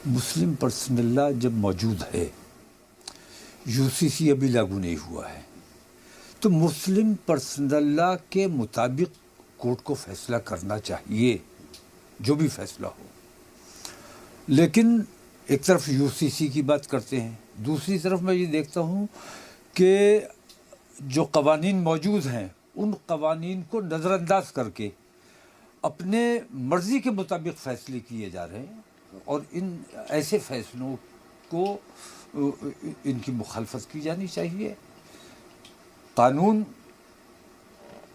مسلم personal لا جب موجود ہے، UCC ابھی لاگو نہیں ہوا ہے، تو مسلم پرسنل لا کے مطابق کورٹ کو فیصلہ کرنا چاہیے، جو بھی فیصلہ ہو۔ لیکن ایک طرف UCC کی بات کرتے ہیں، دوسری طرف میں یہ دیکھتا ہوں کہ جو قوانین موجود ہیں ان قوانین کو نظر انداز کر کے اپنے مرضی کے مطابق فیصلے کیے جا رہے ہیں، اور ان ایسے فیصلوں کو ان کی مخالفت کی جانی چاہیے۔ قانون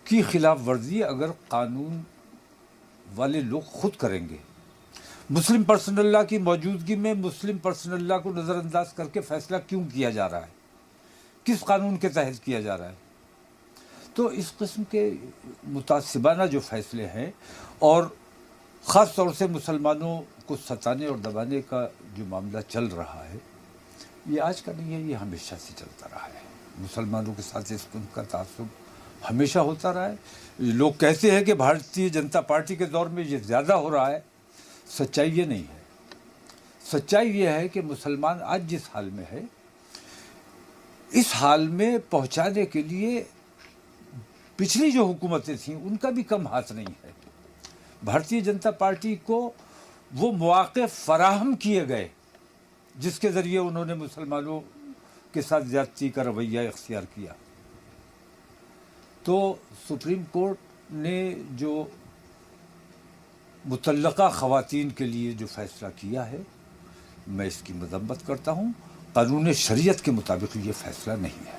کی خلاف ورزی اگر قانون والے لوگ خود کریں گے، مسلم پرسنل لا کی موجودگی میں مسلم پرسنل لا کو نظر انداز کر کے فیصلہ کیوں کیا جا رہا ہے، کس قانون کے تحت کیا جا رہا ہے؟ تو اس قسم کے متعصبانہ جو فیصلے ہیں، اور خاص طور سے مسلمانوں کو ستانے اور دبانے کا جو معاملہ چل رہا ہے، یہ آج کا نہیں ہے، یہ ہمیشہ سے چلتا رہا ہے۔ مسلمانوں کے ساتھ اس قسم کا تعصب ہمیشہ ہوتا رہا ہے۔ لوگ کہتے ہیں کہ بھارتیہ جنتا پارٹی کے دور میں یہ زیادہ ہو رہا ہے، سچائی یہ نہیں ہے۔ سچائی یہ ہے کہ مسلمان آج جس حال میں ہے، اس حال میں پہنچانے کے لیے پچھلی جو حکومتیں تھیں ان کا بھی کم ہاتھ نہیں ہے۔ بھارتیہ جنتا پارٹی کو وہ مواقع فراہم کیے گئے جس کے ذریعے انہوں نے مسلمانوں کے ساتھ زیادتی کا رویہ اختیار کیا۔ تو سپریم کورٹ نے جو مطلقہ خواتین کے لیے جو فیصلہ کیا ہے، میں اس کی مذمت کرتا ہوں۔ قانون شریعت کے مطابق یہ فیصلہ نہیں ہے۔